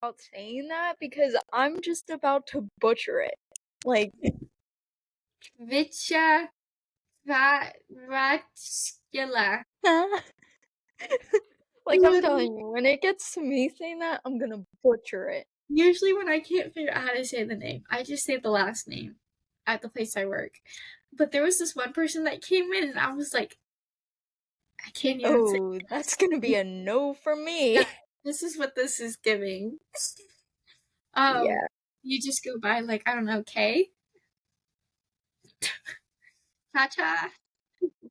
about saying that because I'm just about to butcher it. Like, Vicha Vatskila. like I'm telling you, when it gets to me saying that, I'm gonna butcher it. Usually when I can't figure out how to say the name, I just say the last name at the place I work. But there was this one person that came in and I was like, I can't even say. Oh, that's gonna be a no from me. Yeah, this is what this is giving. Yeah. You just go by like, I don't know, K? Ta-ta.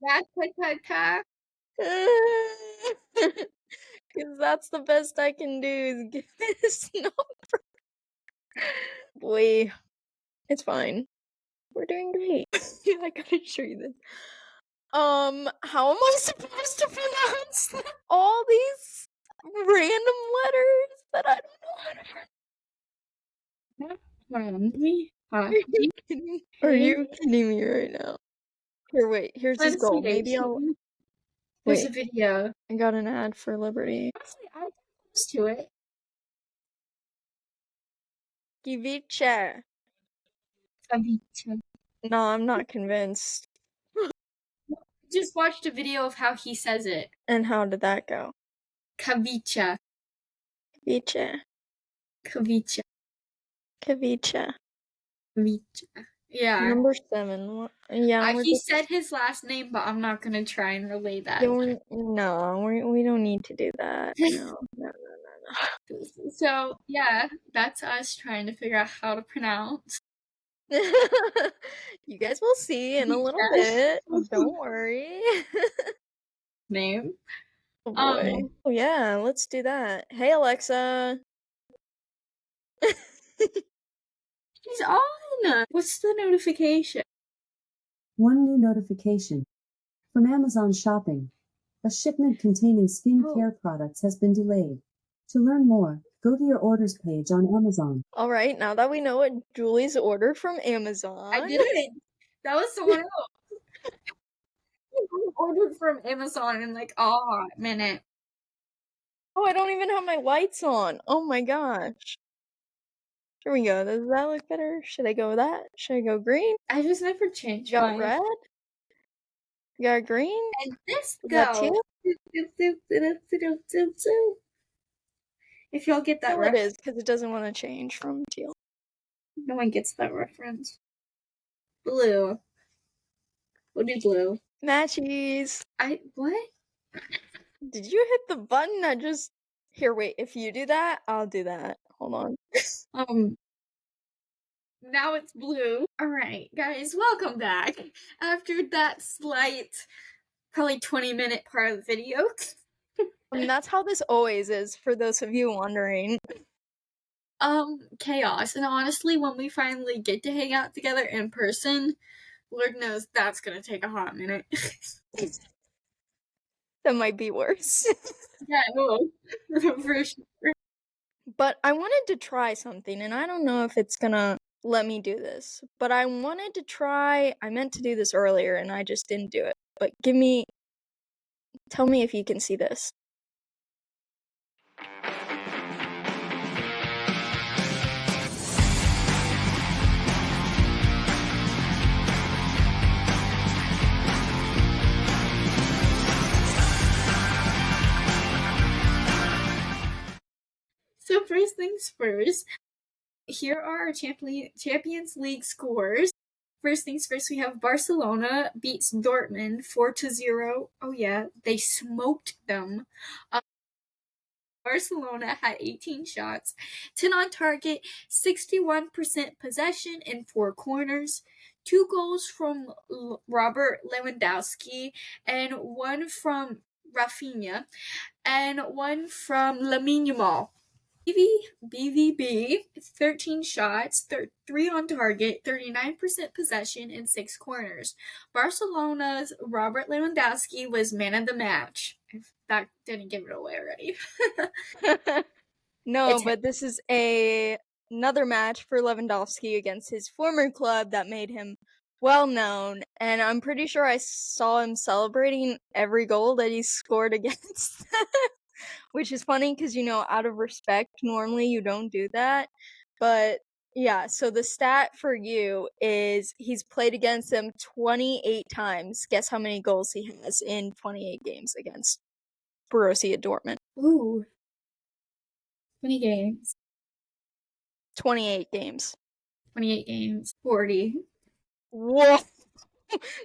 Ta-ta-ta-ta. Because that's the best I can do is give this number. Boy, it's fine. We're doing great. I gotta show you this. How am I supposed to pronounce all these random letters that I don't know how to pronounce? Are you kidding me right now? Here, wait. Here's his goal. Maybe I'll. There's a Wait, video. I got an ad for Liberty. Actually, I close to it. Kivice. Kavicha. No, I'm not convinced. Just watched a video of how he says it. And how did that go? Kavicha. Kivice. Kavicha. Kivice. Kavicha. Yeah. Number 7. Yeah, He said his last name, but I'm not gonna try and relay that. We don't need to do that. No. So, yeah, that's us trying to figure out how to pronounce. You guys will see in a little bit. Don't worry. Name. Oh boy. Oh yeah, let's do that. Hey Alexa. He's on. What's the notification? One new notification. From Amazon Shopping. A shipment containing skincare products has been delayed. To learn more, go to your orders page on Amazon. Alright, now that we know what Julie's ordered from Amazon. I didn't. That was someone else. I ordered from Amazon in like a minute. Oh, I don't even have my lights on. Oh my gosh. Here we go. Does that look better? Should I go with that? Should I go green? I just never changed You got mine. red? You got green? And this go. If y'all get that Well, reference. it is, because it doesn't want to change from teal. No one gets that reference. Blue. We'll do blue. Matchies. What? Did you hit the button? Here, wait. If you do that, I'll do that. Hold on. Now it's blue. Alright, guys, welcome back. After that slight, probably 20-minute part of the video. And that's how this always is, for those of you wondering. Chaos. And honestly, when we finally get to hang out together in person, Lord knows that's gonna take a hot minute. That might be worse. Yeah, it will. For sure. But I wanted to try something, and I don't know if it's gonna let me do this. But I wanted to try. I meant to do this earlier, and I just didn't do it. But tell me if you can see this. So first things first, here are our Champions League scores. First things first, we have Barcelona beats Dortmund 4-0. Oh yeah, they smoked them. Barcelona had 18 shots, 10 on target, 61% possession in 4 corners, 2 goals from Robert Lewandowski, and 1 from Rafinha, and 1 from Lamine Yamal. BVB, 13 shots, 3 on target, 39% possession, and 6 corners. Barcelona's Robert Lewandowski was man of the match. If that didn't give it away already. No, but this is another match for Lewandowski against his former club that made him well known, and I'm pretty sure I saw him celebrating every goal that he scored against them. which is funny because, out of respect, normally you don't do that. But yeah, so the stat for you is he's played against them 28 times. Guess how many goals he has in 28 games against Borussia Dortmund? Ooh. 20 games. 28 games. 28 games. 40. Whoa!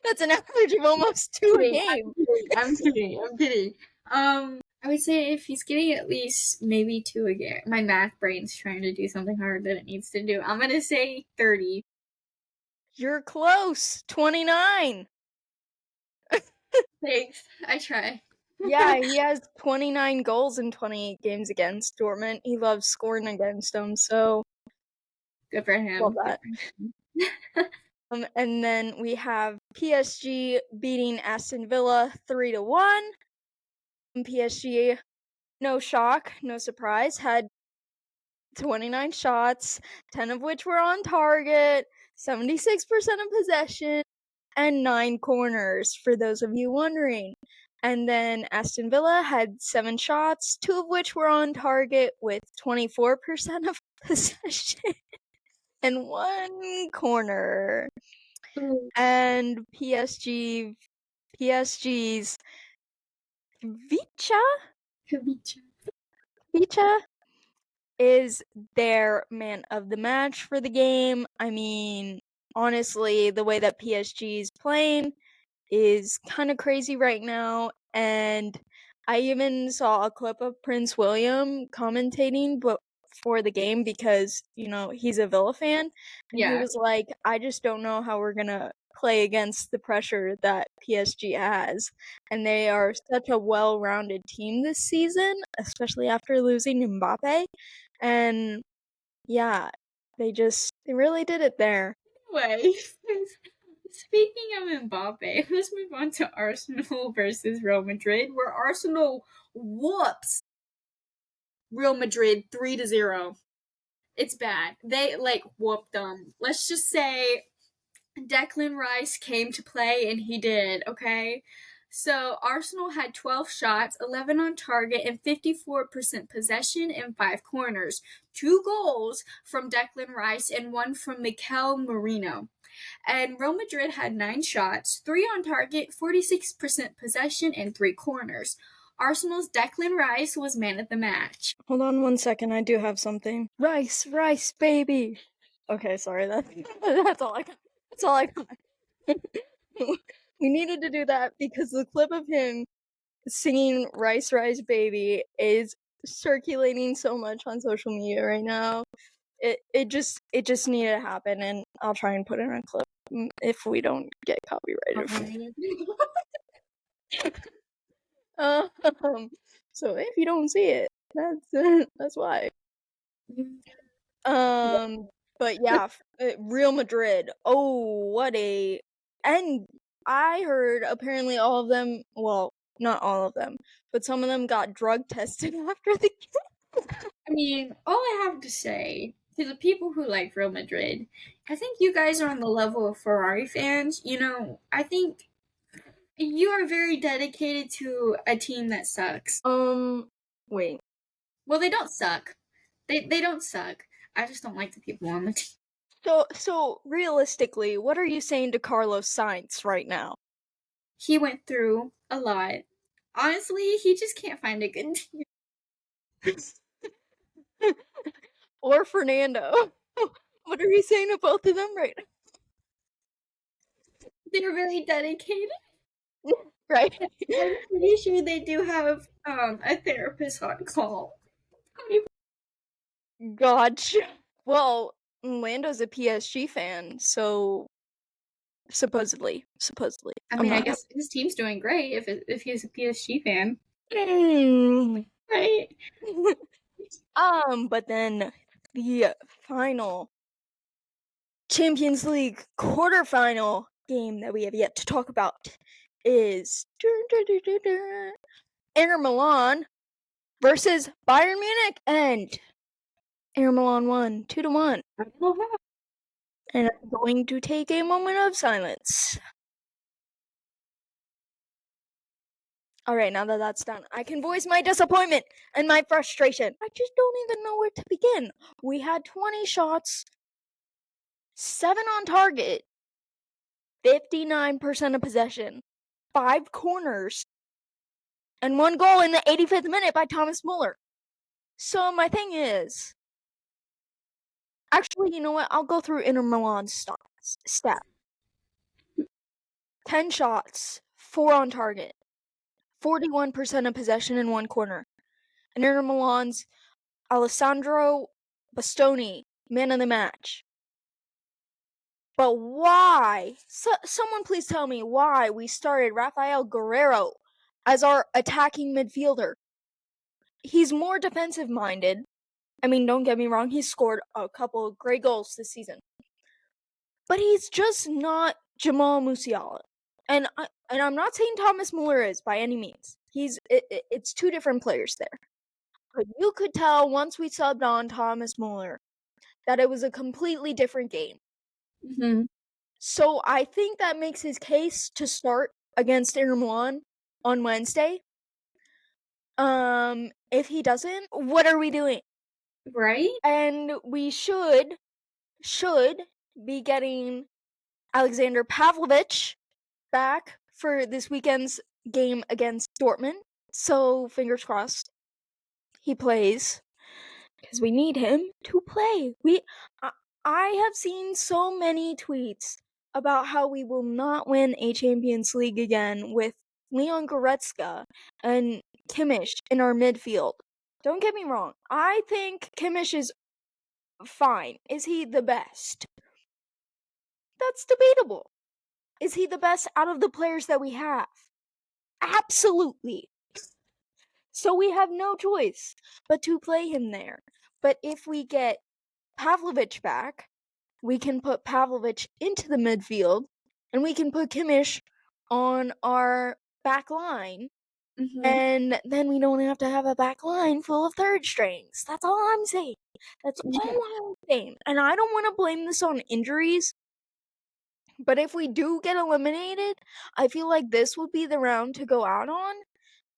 That's an average of almost 2 a game. I'm kidding. I would say if he's getting at least maybe 2 a game. My math brain's trying to do something harder than it needs to do. I'm gonna say 30. You're close. 29. Thanks. I try. Yeah, he has 29 goals in 28 games against Dortmund. He loves scoring against them, so Good for him. love that. And then we have PSG beating Aston Villa 3-1. PSG, no shock, no surprise, had 29 shots, 10 of which were on target, 76% of possession, and 9 corners, for those of you wondering. And then Aston Villa had 7 shots, 2 of which were on target with 24% of possession and 1 corner. And PSG's Vicha is their man of the match for the game. I mean, honestly, the way that PSG is playing is kind of crazy right now, and I even saw a clip of Prince William commentating for the game because, he's a Villa fan, and he was like, I just don't know how we're gonna play against the pressure that PSG has, and they are such a well-rounded team this season, especially after losing Mbappe, and yeah, they really did it there. Anyway, speaking of Mbappe, let's move on to Arsenal versus Real Madrid, where Arsenal whoops Real Madrid 3-0. It's bad. They whooped them. Let's just say Declan Rice came to play and he did, okay? So Arsenal had 12 shots, 11 on target, and 54% possession and 5 corners. 2 goals from Declan Rice and 1 from Mikel Merino. And Real Madrid had 9 shots, 3 on target, 46% possession, and 3 corners. Arsenal's Declan Rice was man of the match. Hold on 1 second, I do have something. Rice, baby! Okay, sorry, that's all I got. That's all I got. We needed to do that because the clip of him singing Rice, baby is circulating so much on social media right now. It just needed to happen, and I'll try and put in a clip if we don't get copyrighted. So if you don't see it, that's why. But yeah, Real Madrid. Oh, and I heard apparently all of them, well, not all of them, but some of them got drug tested after the game. I mean, all I have to say to the people who like Real Madrid, I think you guys are on the level of Ferrari fans. I think you are very dedicated to a team that sucks. Wait. Well, they don't suck. They don't suck. I just don't like the people on the team. So realistically, what are you saying to Carlos Sainz right now? He went through a lot. Honestly, he just can't find a good team. Or Fernando. What are you saying to both of them right now? They're very dedicated. Right. I'm pretty sure they do have a therapist on call. Gotcha. Well, Lando's a PSG fan, so supposedly. I mean, I guess his team's doing great if he's a PSG fan. Right. But then the final Champions League quarterfinal game that we have yet to talk about is Inter Milan versus Bayern Munich, and Inter Milan won 2-1. And I'm going to take a moment of silence. Alright, now that that's done, I can voice my disappointment and my frustration. I just don't even know where to begin. We had 20 shots, 7 on target, 59% of possession, 5 corners, and 1 goal in the 85th minute by Thomas Muller. So my thing is, actually, you know what? I'll go through Inter Milan's stat. 10 shots, 4 on target, 41% of possession in 1 corner. And Inter Milan's Alessandro Bastoni, man of the match. But why? Someone please tell me why we started Rafael Guerrero as our attacking midfielder. He's more defensive minded. I mean, don't get me wrong, he's scored a couple of great goals this season. But he's just not Jamal Musiala. And I'm not saying Thomas Muller is by any means. It's 2 different players there. But you could tell once we subbed on Thomas Muller that it was a completely different game. Mm-hmm. So I think that makes his case to start against Inter Milan on Wednesday. If he doesn't, what are we doing? Right? And we should be getting Alexander Pavlovich back for this weekend's game against Dortmund. So fingers crossed he plays, because we need him to play. I have seen so many tweets about how we will not win a Champions League again with Leon Goretzka and Kimmich in our midfield. Don't get me wrong. I think Kimmich is fine. Is he the best? That's debatable. Is he the best out of the players that we have? Absolutely. So we have no choice but to play him there. But if we get Pavlovich back, we can put Pavlovich into the midfield, and we can put Kimmich on our back line, and then we don't have to have a back line full of third strings. That's all I'm saying. That's all I'm saying. And I don't want to blame this on injuries, but if we do get eliminated, I feel like this would be the round to go out on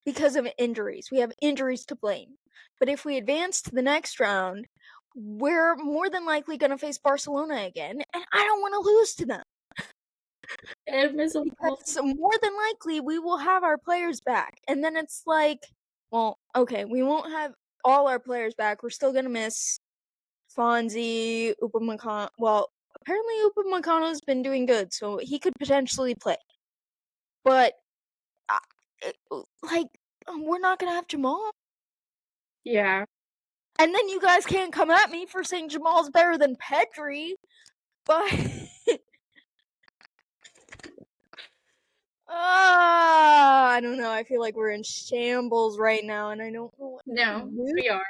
because of injuries. We have injuries to blame. But if we advance to the next round, we're more than likely going to face Barcelona again, and I don't want to lose to them. Because more than likely, we will have our players back. And then it's like, well, okay, we won't have all our players back. We're still going to miss Fonzie, Upamecano. Well, apparently Upamecano's been doing good, so he could potentially play. But, we're not going to have Jamal. Yeah. And then you guys can't come at me for saying Jamal's better than Pedri, but I don't know. I feel like we're in shambles right now, and I don't know what to No, do. we are.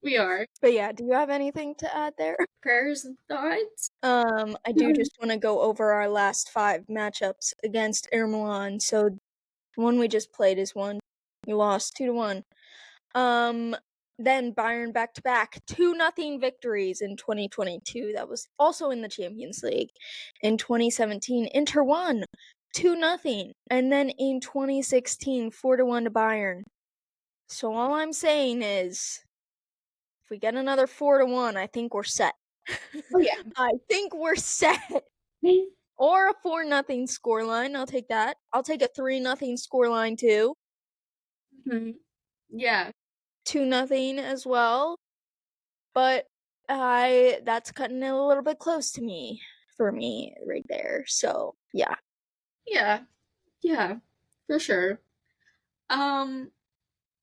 We are. But yeah, do you have anything to add there? Prayers and thoughts? I do just want to go over our last 5 matchups against Inter Milan. So the one we just played is one. We lost 2-1. Then Bayern back-to-back 2-0 victories in 2022. That was also in the Champions League. In 2017, Inter won 2-0. And then in 2016, 4-1 to Bayern. So all I'm saying is, if we get another 4-1, I think we're set. Oh, yeah. I think we're set. Or a 4-0 scoreline. I'll take that. I'll take a 3-0 scoreline too. Yeah. 2-0 as well. But that's cutting it a little bit close to me for me right there. So yeah. Yeah. Yeah. For sure. And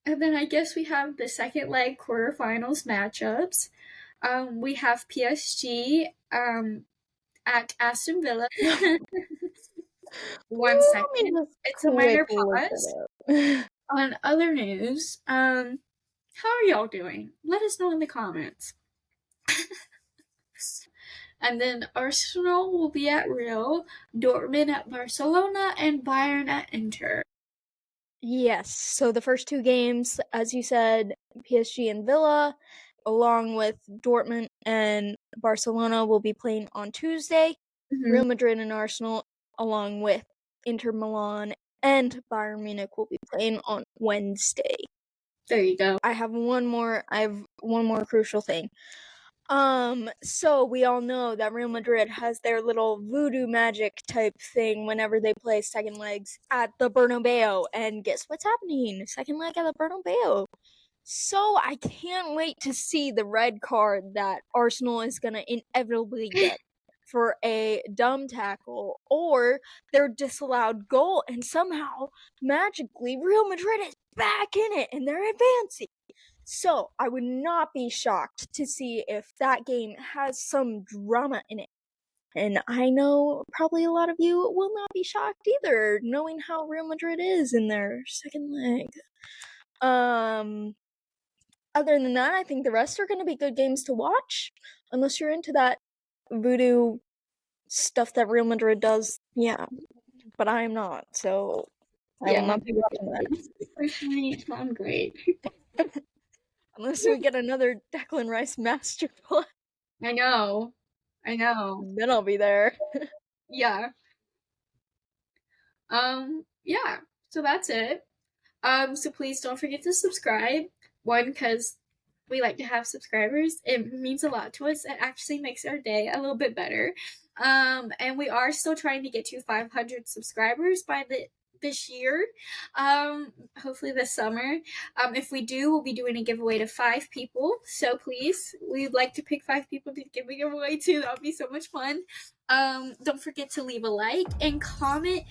then I guess we have the second leg quarterfinals matchups. We have PSG at Aston Villa. One second. It's a minor pause. On other news, how are y'all doing? Let us know in the comments. And then Arsenal will be at Real, Dortmund at Barcelona, and Bayern at Inter. Yes, so the first 2 games, as you said, PSG and Villa, along with Dortmund and Barcelona, will be playing on Tuesday. Real Madrid and Arsenal, along with Inter Milan and Bayern Munich will be playing on Wednesday. There you go. I have one more crucial thing. So we all know that Real Madrid has their little voodoo magic type thing whenever they play second legs at the Bernabeu. And guess what's happening? Second leg at the Bernabeu. So I can't wait to see the red card that Arsenal is gonna inevitably get for a dumb tackle or their disallowed goal, and somehow, magically, Real Madrid is back in it and they're advancing. So I would not be shocked to see if that game has some drama in it. And I know probably a lot of you will not be shocked either, knowing how Real Madrid is in their second leg. Other than that, I think the rest are going to be good games to watch, unless you're into that voodoo stuff that Real Madrid does. Yeah, but I am not, so I will not be watching that. Personally, I'm great. Unless we get another Declan Rice masterclass. I know. Then I'll be there. Yeah. Yeah. So that's it. So please don't forget to subscribe. One, because we like to have subscribers. It means a lot to us. It actually makes our day a little bit better. And we are still trying to get to 500 subscribers by this year. Hopefully this summer. If we do, we'll be doing a giveaway to 5 people. So please, we'd like to pick 5 people to give a giveaway to. That would be so much fun. Don't forget to leave a like and comment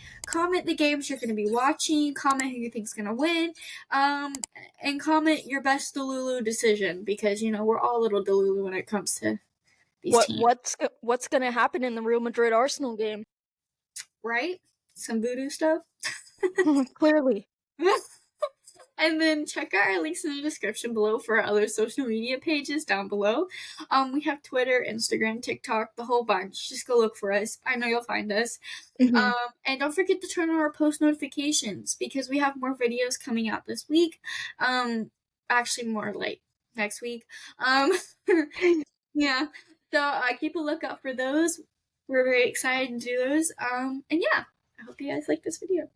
the games you're going to be watching, comment who you think's going to win, and comment your best Delulu decision, because we're all a little Delulu when it comes to these teams. What's going to happen in the Real Madrid Arsenal game? Right? Some voodoo stuff. Clearly. And then check out our links in the description below for our other social media pages down below. We have Twitter, Instagram, TikTok, the whole bunch. Just go look for us. I know you'll find us. Mhm. And don't forget to turn on our post notifications, because we have more videos coming out this week. Actually more like next week. Yeah. So keep a lookout for those. We're very excited to do those. And yeah, I hope you guys like this video.